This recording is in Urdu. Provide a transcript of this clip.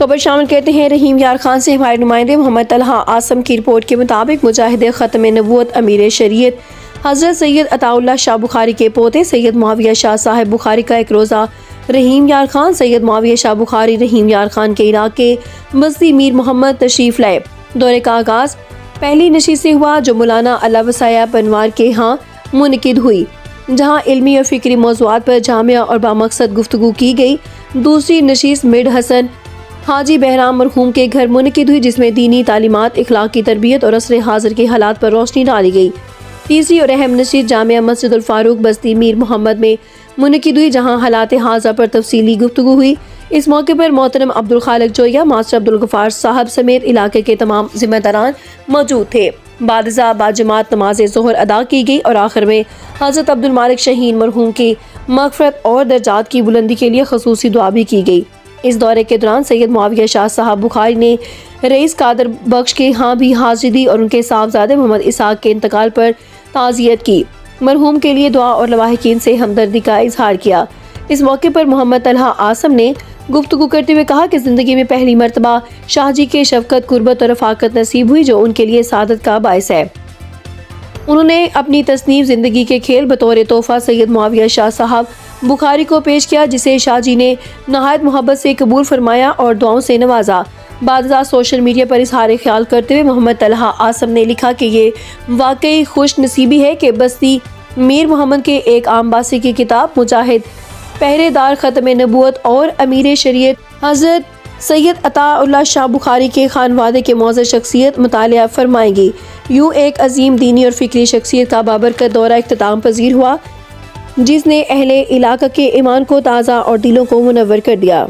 خبر شامل کرتے ہیں رحیم یار خان سے ہمارے نمائندے محمد طلحہ عاصم کی رپورٹ کے مطابق مجاہد ختم نبوت امیر شریعت حضرت سید عطا اللہ شاہ بخاری کے پوتے سید معاویہ شاہ صاحب بخاری کا ایک روزہ رحیم یار خان سید معاویہ شاہ بخاری رحیم یار خان کے علاقے بستی میر محمد تشریف لائے۔ دورے کا آغاز پہلی نشست سے ہوا جو مولانا علامہ سایہ پنوار کے ہاں منعقد ہوئی، جہاں علمی اور فکری موضوعات پر جامع اور بامقصد گفتگو کی گئی۔ دوسری نشست مرد حسن حاجی بہرام مرحوم کے گھر منعقد ہوئی، جس میں دینی تعلیمات، اخلاقی تربیت اور عصر حاضر کے حالات پر روشنی ڈالی گئی۔ تیسری اور اہم نشست جامعہ مسجد الفاروق بستی میر محمد میں منعقد ہوئی، جہاں حالات حاضرہ پر تفصیلی گفتگو ہوئی۔ اس موقع پر محترم عبدالخالق جویہ، ماسٹر عبدالغفار صاحب سمیت علاقے کے تمام ذمہ داران موجود تھے۔ بعد ازاں باجماعت نماز ظہر ادا کی گئی اور آخر میں حضرت عبدالمالک شاہین مرحوم کی مغفرت اور درجات کی بلندی کے لیے خصوصی دعا بھی کی گئی۔ اس دورے کے دوران سید معاویہ شاہ صاحب بخاری نے رئیس قادر بخش کے ہاں بھی حاضری دی اور ان کے صاحبزادے محمد اسحاق کے انتقال پر تعزیت کی، مرحوم کے لیے دعا اور لواحقین سے ہمدردی کا اظہار کیا۔ اس موقع پر محمد طلحہ عاصم نے گفتگو کرتے ہوئے کہا کہ زندگی میں پہلی مرتبہ شاہ جی کے شفقت، قربت اور رفاقت نصیب ہوئی، جو ان کے لیے سعادت کا باعث ہے۔ انہوں نے اپنی تصنیف زندگی کے کھیل بطور تحفہ سید معاویہ شاہ صاحب بخاری کو پیش کیا، جسے شاہ جی نے نہایت محبت سے قبول فرمایا اور دعاؤں سے نوازا۔ بعد ازاں سوشل میڈیا پر اظہار خیال کرتے ہوئے محمد طلحہ عاصم نے لکھا کہ یہ واقعی خوش نصیبی ہے کہ بستی میر محمد کے ایک عام باسی کی کتاب مجاہد پہرے دار ختم نبوت اور امیر شریعت حضرت سید عطا اللہ شاہ بخاری کے خانوادے کے معزز شخصیت مطالعہ فرمائیں گی۔ یوں ایک عظیم دینی اور فکری شخصیت کا بابرکت دورہ اختتام پذیر ہوا، جس نے اہل علاقہ کے ایمان کو تازہ اور دلوں کو منور کر دیا۔